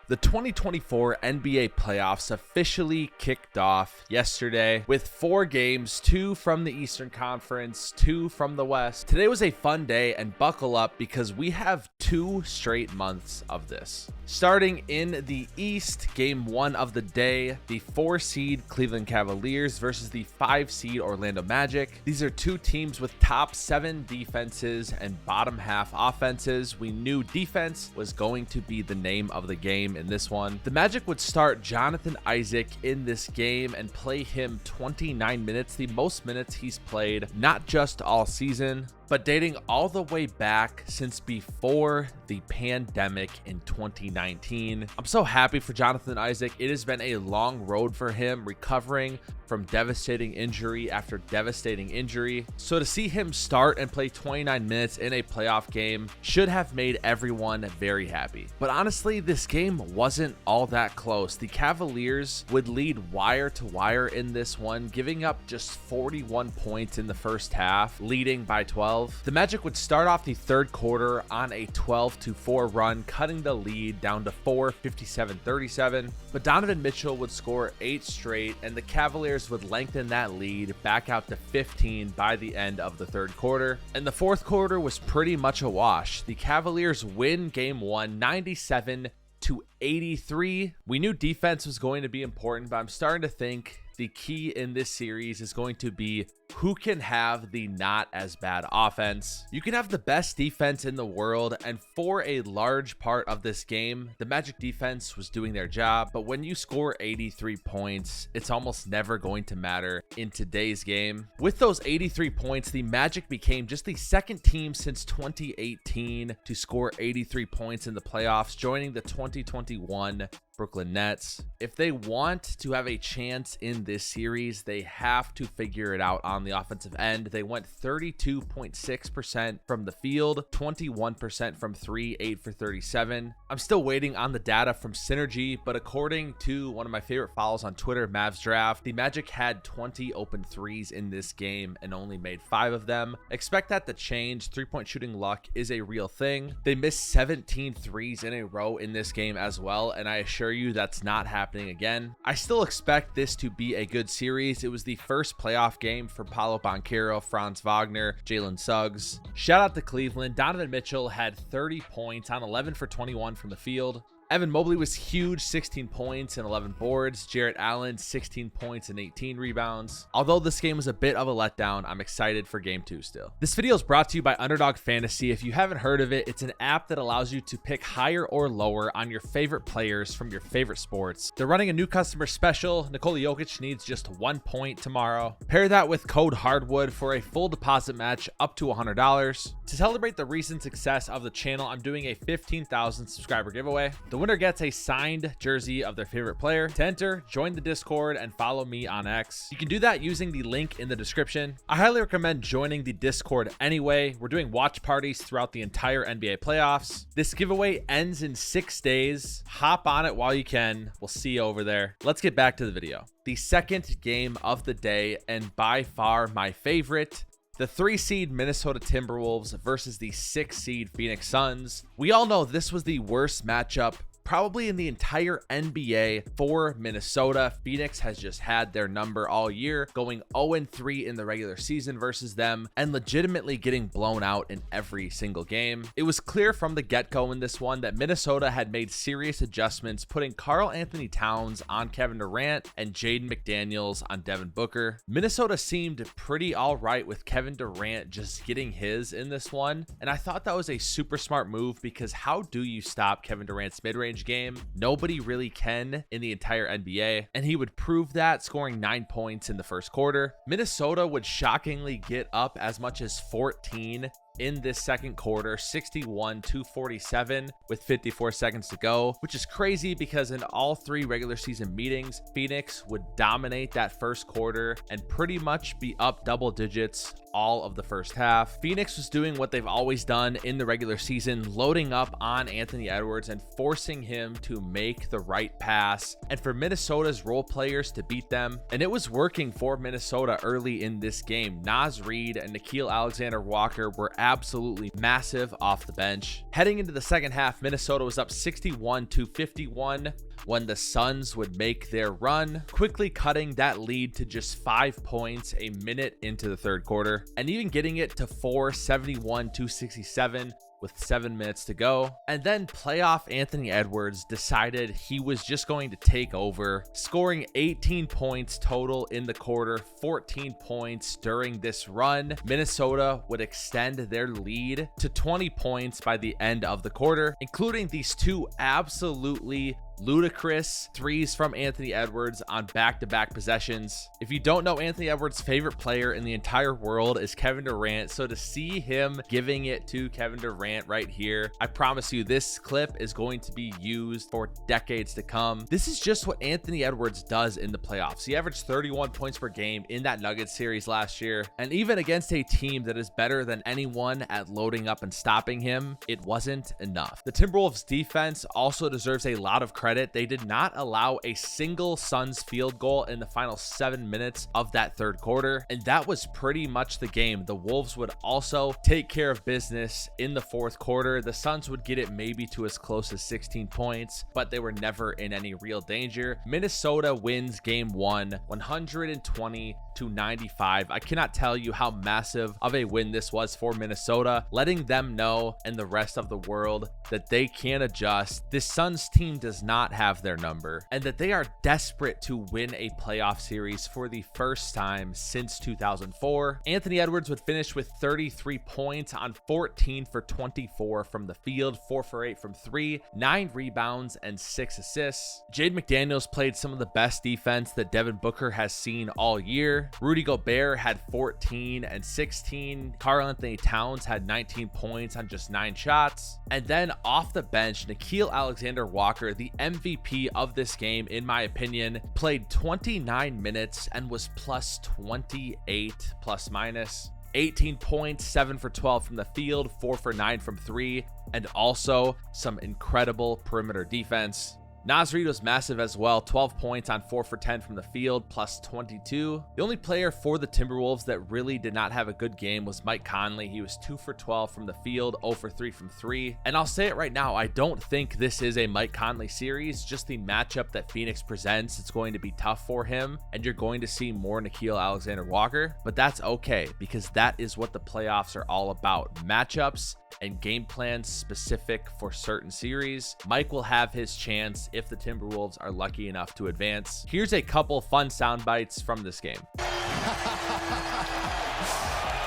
The 2024 NBA playoffs officially kicked off yesterday with 4 games, 2 from the Eastern Conference, 2 from the West. Today was a fun day, and buckle up because we have 2 straight months of this. Starting in the East, game 1 of the day, the 4 seed Cleveland Cavaliers versus the 5 seed Orlando Magic. These are 2 teams with top 7 defenses and bottom half offenses. We knew defense was going to be the name of the game in this one. The Magic would start Jonathan Isaac in this game and play him 29 minutes, the most minutes he's played, not just all season, but dating all the way back since before the pandemic in 2019. I'm so happy for Jonathan Isaac. It has been a long road for him, recovering from devastating injury after devastating injury. So to see him start and play 29 minutes in a playoff game should have made everyone very happy. But honestly, this game wasn't all that close. The Cavaliers would lead wire to wire in this one, giving up just 41 points in the first half, leading by 12. The Magic would start off the third quarter on a 12-4 run, cutting the lead down to 4, 57-37. But Donovan Mitchell would score 8 straight, and the Cavaliers would lengthen that lead back out to 15 by the end of the third quarter. And the fourth quarter was pretty much a wash. The Cavaliers win game 1, 97-83. We knew defense was going to be important, but I'm starting to think the key in this series is going to be who can have the not as bad offense. You can have the best defense in the world, and for a large part of this game, the Magic defense was doing their job. But when you score 83 points, it's almost never going to matter in today's game. With those 83 points, the Magic became just the second team since 2018 to score 83 points in the playoffs, joining the 2021 Brooklyn Nets. If they want to have a chance in this series, they have to figure it out on the offensive end. They went 32.6% from the field, 21% from 3, 8 for 37. I'm still waiting on the data from Synergy, but according to one of my favorite follows on Twitter, Mavs Draft, the Magic had 20 open threes in this game and only made 5 of them. Expect that to change. 3-point shooting luck is a real thing. They missed 17 threes in a row in this game as well, and I assure you that's not happening again. I still expect this to be a good series. It was the first playoff game for Paolo Banchero, Franz Wagner, Jalen Suggs. Shout out to Cleveland. Donovan Mitchell had 30 points on 11 for 21 from the field. Evan Mobley was huge, 16 points and 11 boards. Jarrett Allen, 16 points and 18 rebounds. Although this game was a bit of a letdown, I'm excited for game 2 still. This video is brought to you by Underdog Fantasy. If you haven't heard of it, it's an app that allows you to pick higher or lower on your favorite players from your favorite sports. They're running a new customer special. Nikola Jokic needs just 1 point tomorrow. Pair that with code HARDWOOD for a full deposit match up to $100. To celebrate the recent success of the channel, I'm doing a 15,000 subscriber giveaway. The winner gets a signed jersey of their favorite player. To enter, join the Discord and follow me on X. You can do that using the link in the description. I highly recommend joining the Discord anyway. We're doing watch parties throughout the entire NBA playoffs. This giveaway ends in 6 days. Hop on it while you can. We'll see you over there. Let's get back to the video. The second game of the day, and by far my favorite, the 3 seed Minnesota Timberwolves versus the 6 seed Phoenix Suns. We all know this was the worst matchup probably in the entire NBA for Minnesota. Phoenix has just had their number all year, going 0-3 in the regular season versus them and legitimately getting blown out in every single game. It was clear from the get-go in this one that Minnesota had made serious adjustments, putting Karl Anthony Towns on Kevin Durant and Jaden McDaniels on Devin Booker. Minnesota seemed pretty all right with Kevin Durant just getting his in this one, and I thought that was a super smart move because how do you stop Kevin Durant's mid-range game? Nobody really can in the entire NBA, and he would prove that, scoring 9 points in the first quarter. Minnesota would shockingly get up as much as 14 in this second quarter, 61-47 with 54 seconds to go, which is crazy because in all 3 regular season meetings, Phoenix would dominate that first quarter and pretty much be up double digits all of the first half. Phoenix was doing what they've always done in the regular season, loading up on Anthony Edwards and forcing him to make the right pass and for Minnesota's role players to beat them. And it was working for Minnesota early in this game. Naz Reid and Nickeil Alexander-Walker were absolutely massive off the bench. Heading into the second half, Minnesota was up 61-51 when the Suns would make their run, quickly cutting that lead to just 5 points a minute into the third quarter, and even getting it to 71-67 with 7 minutes to go. And then playoff Anthony Edwards decided he was just going to take over, scoring 18 points total in the quarter, 14 points during this run. Minnesota would extend their lead to 20 points by the end of the quarter, including these two absolutely ludicrous threes from Anthony Edwards on back-to-back possessions. If you don't know, Anthony Edwards' favorite player in the entire world is Kevin Durant, so to see him giving it to Kevin Durant right here, I promise you this clip is going to be used for decades to come. This is just what Anthony Edwards does in the playoffs. He averaged 31 points per game in that Nuggets series last year, and even against a team that is better than anyone at loading up and stopping him, it wasn't enough. The Timberwolves defense also deserves a lot of credit. They did not allow a single Suns field goal in the final 7 minutes of that third quarter, and that was pretty much the game. The Wolves would also take care of business in the fourth quarter. The Suns would get it maybe to as close as 16 points, but they were never in any real danger. Minnesota wins game 1, 120-95. I cannot tell you how massive of a win this was for Minnesota, letting them know and the rest of the world that they can adjust. This Suns team does not have their number, and that they are desperate to win a playoff series for the first time since 2004. Anthony Edwards would finish with 33 points on 14 for 24 from the field, 4 for 8 from 3, 9 rebounds, and 6 assists. Jaden McDaniels played some of the best defense that Devin Booker has seen all year. Rudy Gobert had 14 and 16. Karl-Anthony Towns had 19 points on just 9 shots. And then off the bench, Nickeil Alexander-Walker, the MVP of this game, in my opinion, played 29 minutes and was plus 28 plus minus. 18 points, 7 for 12 from the field, 4 for 9 from 3, and also some incredible perimeter defense. Naz Reid was massive as well, 12 points on 4 for 10 from the field, plus 22. The only player for the Timberwolves that really did not have a good game was Mike Conley. He was 2 for 12 from the field, 0 for 3 from 3. And I'll say it right now, I don't think this is a Mike Conley series. Just the matchup that Phoenix presents, it's going to be tough for him, and you're going to see more Nickeil Alexander-Walker, but that's okay, because that is what the playoffs are all about. Matchups and game plans specific for certain series. Mike will have his chance if the Timberwolves are lucky enough to advance. Here's a couple fun sound bites from this game.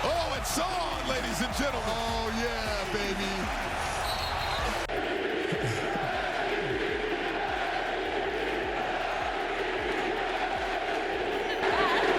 Oh, it's on, ladies and gentlemen. Oh, yeah, baby.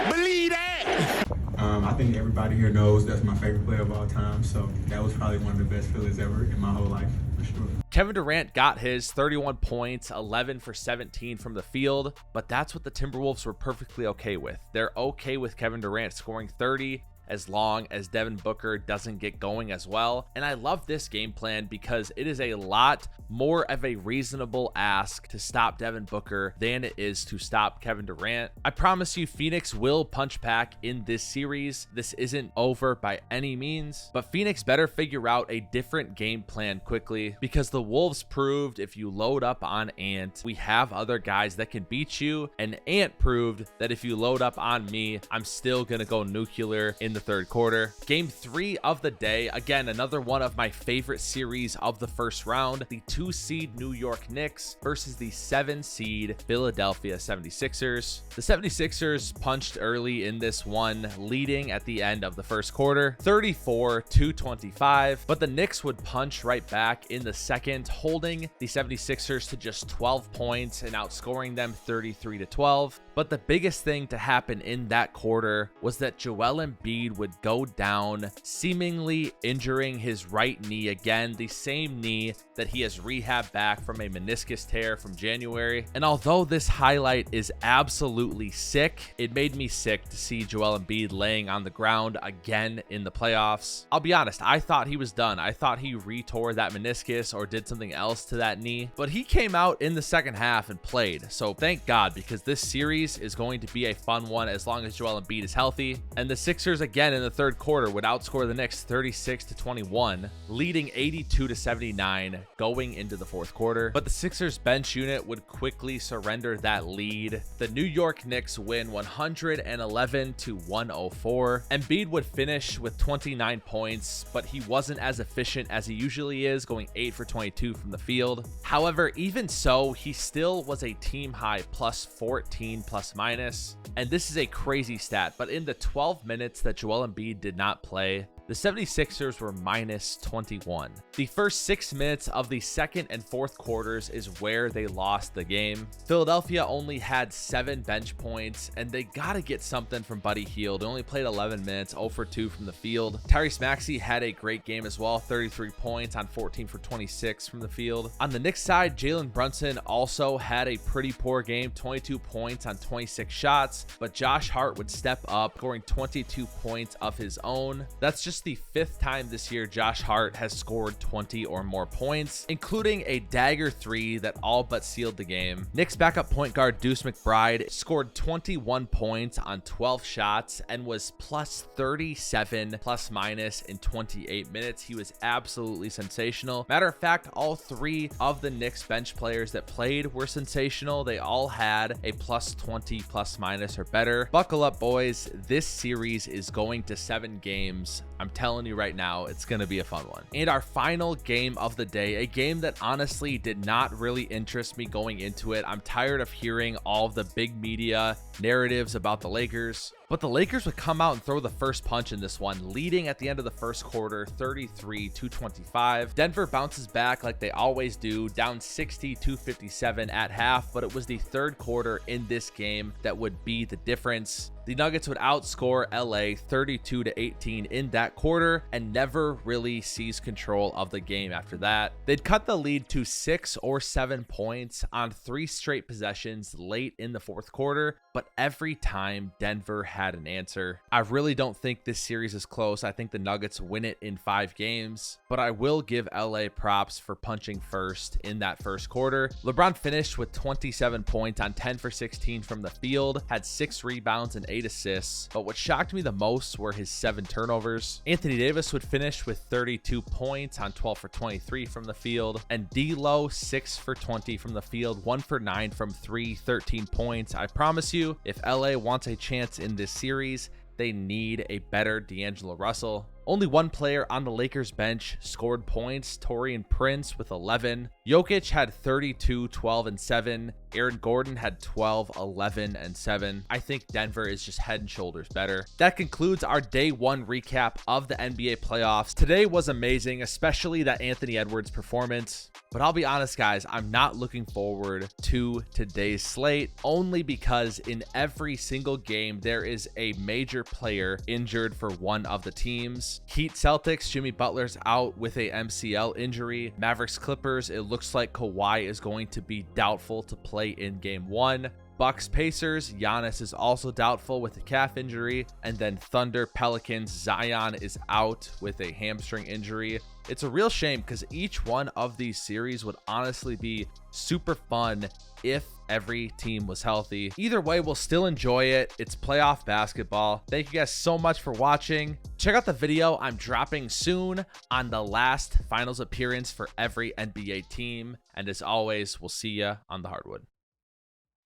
Believe that. I think everybody here knows that's my favorite player of all time, so that was probably one of the best feelings ever in my whole life, for sure. Kevin Durant got his 31 points, 11 for 17 from the field, but that's what the Timberwolves were perfectly okay with. They're okay with Kevin Durant scoring 30 as long as Devin Booker doesn't get going as well. And I love this game plan because it is a lot more of a reasonable ask to stop Devin Booker than it is to stop Kevin Durant. I promise you, Phoenix will punch back in this series. This isn't over by any means, but Phoenix better figure out a different game plan quickly, because the Wolves proved if you load up on Ant, we have other guys that can beat you, and Ant proved that if you load up on me, I'm still gonna go nuclear in the third quarter. Game 3 of the day, again, another one of my favorite series of the first round, the 2-seed New York Knicks versus the 7-seed Philadelphia 76ers. The 76ers punched early in this one, leading at the end of the first quarter, 34-25, but the Knicks would punch right back in the second, holding the 76ers to just 12 points and outscoring them 33-12. But the biggest thing to happen in that quarter was that Joel Embiid would go down, seemingly injuring his right knee again, the same knee that he has rehabbed back from a meniscus tear from January. And although this highlight is absolutely sick, it made me sick to see Joel Embiid laying on the ground again in the playoffs. I'll be honest, I thought he was done. I thought he retore that meniscus or did something else to that knee, but he came out in the second half and played. So thank God, because this series series is going to be a fun one as long as Joel Embiid is healthy. And the Sixers again in the third quarter would outscore the Knicks 36-21, leading 82-79 going into the fourth quarter. But the Sixers bench unit would quickly surrender that lead. The New York Knicks win 111-104. Embiid would finish with 29 points, but he wasn't as efficient as he usually is, going 8 for 22 from the field. However, even so, he still was a team high plus 14 plus minus. And this is a crazy stat, but in the 12 minutes that Joel Embiid did not play, the 76ers were minus 21. The first 6 minutes of the second and fourth quarters is where they lost the game. Philadelphia only had 7 bench points, and they got to get something from Buddy Hield. He only played 11 minutes, 0 for 2 from the field. Tyrese Maxey had a great game as well, 33 points on 14 for 26 from the field. On the Knicks side, Jalen Brunson also had a pretty poor game, 22 points on 26 shots, but Josh Hart would step up, scoring 22 points of his own. That's just the 5th time this year Josh Hart has scored 20 or more points, including a dagger 3 that all but sealed the game. Knicks backup point guard Deuce McBride scored 21 points on 12 shots and was plus 37 plus minus in 28 minutes. He was absolutely sensational. Matter of fact, all 3 of the Knicks bench players that played were sensational. They all had a plus 20 plus minus or better. Buckle up, boys. This series is going to 7 games. I'm telling you right now, it's going to be a fun one. And our final game of the day, a game that honestly did not really interest me going into it. I'm tired of hearing all of the big media narratives about the Lakers. But the Lakers would come out and throw the first punch in this one, leading at the end of the first quarter, 33-25. Denver bounces back like they always do, down 60-57 at half, but it was the third quarter in this game that would be the difference. The Nuggets would outscore LA 32-18 in that quarter and never really seized control of the game after that. They'd cut the lead to 6 or 7 points on 3 straight possessions late in the fourth quarter, but every time Denver had an answer. I really don't think this series is close. I think the Nuggets win it in 5 games, but I will give LA props for punching first in that first quarter. LeBron finished with 27 points on 10 for 16 from the field, had 6 rebounds and 8 assists, but what shocked me the most were his 7 turnovers. Anthony Davis would finish with 32 points on 12 for 23 from the field, and D'Lo 6 for 20 from the field, 1 for 9 from 3, 13 points. I promise you, if LA wants a chance in this series, they need a better D'Angelo Russell. Only one player on the Lakers bench scored points, Taurean Prince with 11. Jokic had 32, 12, and 7. Aaron Gordon had 12, 11, and 7. I think Denver is just head and shoulders better. That concludes our day 1 recap of the NBA playoffs. Today was amazing, especially that Anthony Edwards performance. But I'll be honest, guys, I'm not looking forward to today's slate, only because in every single game, there is a major player injured for one of the teams. Heat Celtics, Jimmy Butler's out with a MCL injury. Mavericks Clippers, it looks like Kawhi is going to be doubtful to play in game 1. Bucks Pacers, Giannis is also doubtful with a calf injury. And then Thunder Pelicans, Zion is out with a hamstring injury. It's a real shame because each one of these series would honestly be super fun if every team was healthy. Either way, we'll still enjoy it. It's playoff basketball. Thank you guys so much for watching. Check out the video I'm dropping soon on the last finals appearance for every NBA team. And as always, we'll see you on the hardwood.